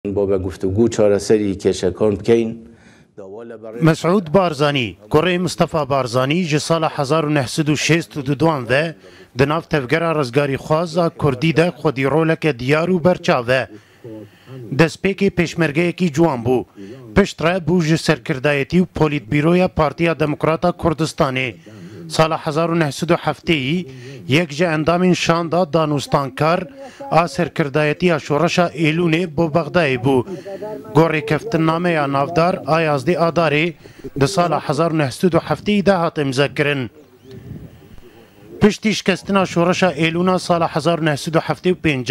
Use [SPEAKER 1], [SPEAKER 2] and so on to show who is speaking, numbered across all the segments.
[SPEAKER 1] با به گفتگو چارەسەری کێشەکان بکەین.
[SPEAKER 2] مسعود بارزانی کوڕی مستەفا بارزانی ji sala 1962 ve di nav tevgera rizgarîxwaza Kurdî de xwedîroleke diyar û berçav e. Destpêkê pêşmergeyekî ciwan bû. Pişt re bû ji serkirdayetî û Polîtbîroya Partiya Demokrata Kurdistanê. Sala 1970 yek ji endamên şanda danûstankar a serkirdayetiya şoreşa Êlûnê bo Bexdayê bû. Gorêkeftinnameya navdar a yazdê Adarê di sala 1970 de hat imzekirin. Piştî şikestina şoreşa Êlûna sala 1975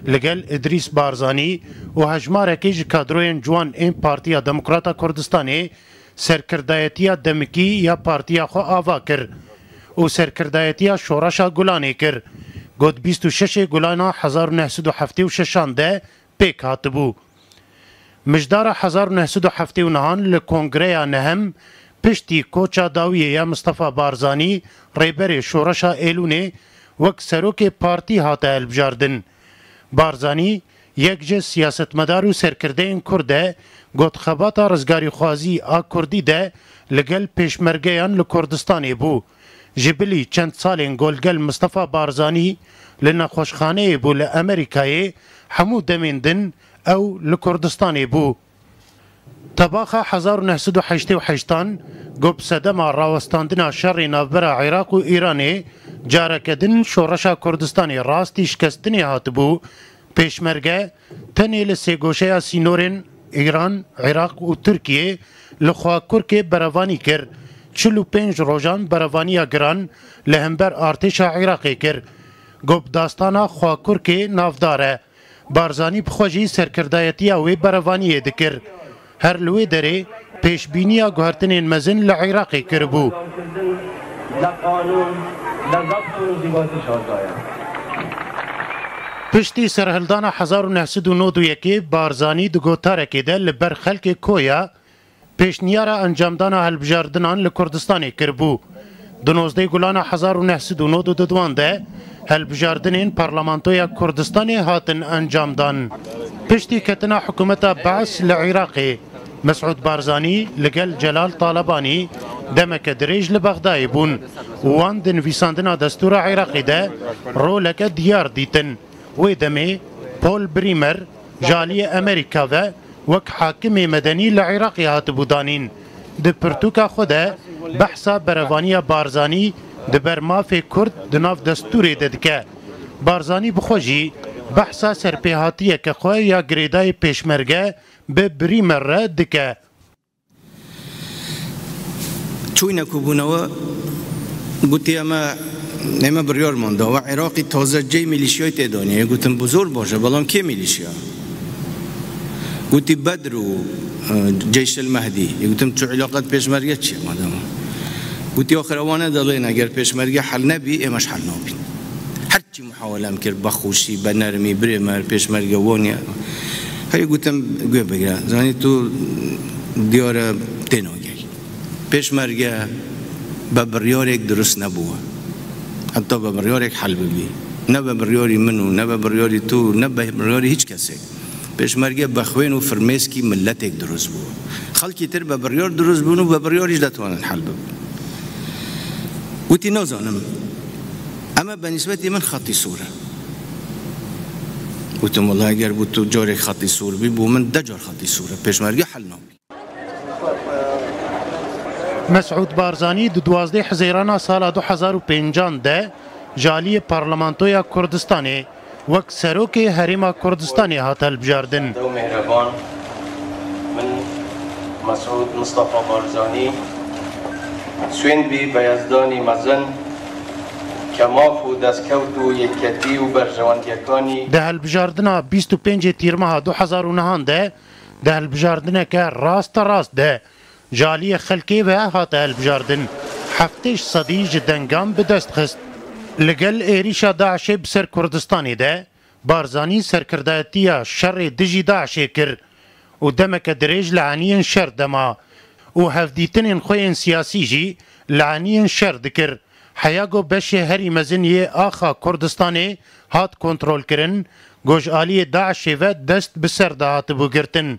[SPEAKER 2] li gel İdrîs Barzanî û hejmarekî ji kadroyên ciwan ên Partiya Demokrata Kurdistanê serkirdayetiya demikî ya partiya xwe ava kir û serkirdayetiya şoreşa Gulanê kir. Got 26 Gulana 1976 de pêk hatibû. Mijdara 1979 li Kongreya Nehem piştî koça dawiyê ya Mustafa Barzanî rêberê şoreşa Êlûnê wek serokê partî hate hilbijardin. Barzanî yek ji siyasetmedar û serkirdeyên Kurd e got xebata rizgarîxwazî a Kurdî de li gel pêşmergeyan li Kurdistanê bû. Ji bilî çend salên golgel Mustafa Barzanî li nexweşxaneyê bû li Amerîkayê hemû demên din ew li Kurdistanê bû. Tebaxa 1988 got sedema rawestandina şerê navbera Iraq û Îranê careke din şoreşa Kurdistanê rastî şikestinê hatibû. Pêşmerge tenê li sêgoşeya sînorên İran, Iraq û Tirkiye li Xwakurkê berevanî kir. 45 rojan berevaniya giran li hember artêşa Iraqê kir. Got dastana Xwakurkê navdar e. Barzanî bixwe jî serkirdayetiya wê berevaniyê dikir. Her li wê derê pêşbîniya guhertinên mezin li Iraqê kiribû. Piştî serhildana 1991 Barzanî di gotarekê de li ber xelkê Koya pêşniyara encamdana hilbijardinan li Kurdistanê kiribû. Di 19 Gulana 1992 de hilbijardinên Parlamentoya Kurdistanê hatin encamdan. Piştî ketina hikûmeta Baas li Iraqê, Mes'ud Barzanî li gel Celal Talebanî demeke dirêj li Bexdayê bûn û wan di nivîsandina destûra Iraqê de roleke diyar dîtin. Wê demê Paul Bremer ji aliyê Amerîka ve wek hakimê medenî li Iraqê hatibû danîn. Di pirtûka xwe de behsa berevaniya Barzanî di ber mafê Kurd di nav destûrê de dike. Barzanî bixwe jî behsa serpêhatiyeke xwe ya girêdayê pêşmerge bi Bremer re dike.
[SPEAKER 3] Çûyine ku bûnewe gotiye me نما بریار مانده و عراقی تازه جای میلیشیای تدانیه گفتم بزرگ باشه بلام کی میلیشیا گفتی بدر و جیش المهدی گفتم چه علاقت پیشمرگه چیه مادام گفتی آخر آوانه دلین اگر پیشمرگه حل نبی ایمش حل نبین هرچی محاوله کرد بخوشی بنرمی بریمر پیشمرگه وانیه هی گفتم گوی بگیره زانی تو دیار تناگی پیشمرگه به بریار یک درست نبوه حتی به بریارێک حل ببی نه به بریاری من و نه به بریاری تو نه به بریاری هیچ کسی پێشمەرگە بە خوێن و فرمێسکی ملەتێک دروست بووە خەڵکی تر بە بریار دروست بوون و بە بریاریش دەتوانن حل ببن وتی نازانم ئەمە بە نیسبەتی من خەتی سوورە وتم والله ئەگەر بوو تو جارێک خەتی سوور بی بۆ من 10 جار خەتی سوورە پێشمەرگە حل نابی.
[SPEAKER 2] Mes'ud Barzanî di 12 Hezêrana sala 2005 de ji aliyê Parlamentoya Kurdistanê wek serokê Herêma Kurdistanê hat hilbijardin.
[SPEAKER 4] Mêhreban min Mes'ud Mustafa Barzanî swên bî beyazdanî mezin kemaf û destkeft û yeketî û berjewantiyekanî
[SPEAKER 2] Di hilbijardina 25 Tîrmeha 2009 de di hilbijardineke rasta rast de ji aliyê xelkê ve hate hilbijardin. Heftêj sedî ji dengan bi dest xist. Li gel êrîşa Daişê bi ser Kurdistanê de Barzanî serkirdayetiya şerê dijî Daişê kir û demeke dirêj li aniyên şer dema û hevdîtinên xwe yên siyasî jî li aniyên şer dikir. Heya got beşê herî mezin yê axa Kurdistanê hat kontrol kirin گوژالی داعش و دست بسر دهات بو گرتن.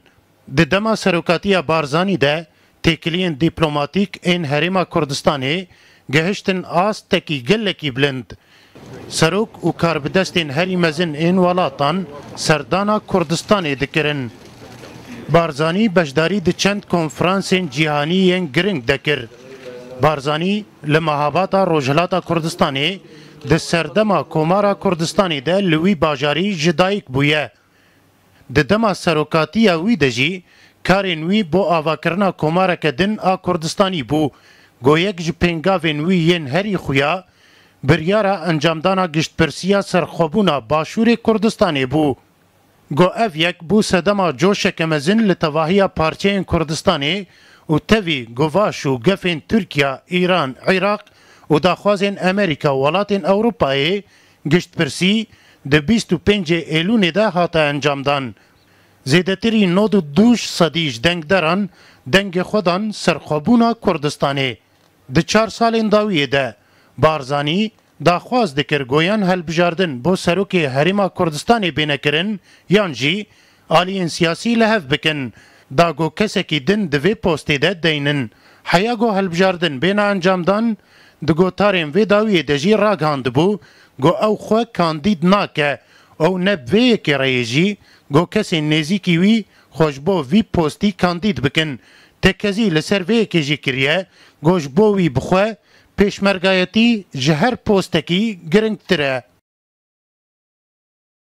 [SPEAKER 2] د دما سروکاتیا بارزانی ده تکلین دیپلوماتیک این هریما کردستانی گهشتن آس تکی گلکی بلند. سروک و کاربدستین هری مزن این ولاتان سردانا کردستانی دکرن. بارزانی بشداری د چند کنفرانسین جیهانی ین گرنگ دکر. بارزانی لمهاباتا روجهلاتا کردستانی د سردما کومارا کردستانی ده لوی باجاری جدایک بویه. د دما سروکاتی وی دجی کارین وی بو آواکرنا کومارا کدن آ کردستانی بو گویک ج پنگاوین وی ین هری خویا بریارا انجامدانا گشت پرسیا سرخوبونا باشور کردستانی بو. گو اف یک بو سدما جوشک مزن لتواهی پارچین کردستانی و تاوی گواش و گفین ترکیا، ایران، عراق و داخوازین امریکا و ولاتین اوروپایی گشت پرسی ده 25 ایلون ده هاتا انجام دان. زیدتری 92 صدیج دنگ دران دنگ خودان سرخوبونا کردستانی. ده 4 سالین داویه ده بارزانی داخواز دکر گویان هل بجاردن بو سروک هریما کردستانی بینه کرن یان جی آلین سیاسی لحف بکن دا گو کسکی دن دوی پوستی ده دینن حیا گو هل بجاردن بینه انجام دان دگو تارین وی داویه ده جی راگاند بو گو او خواه کاندید ناکه او نبویه که رایجی گو کسی نزیکی وی خوش بو وی پوستی کاندید بکن تکزی لسر وی که جی کریه گوش بو وی بخواه پیشمرگایتی جهر پوستکی گرنگ تره.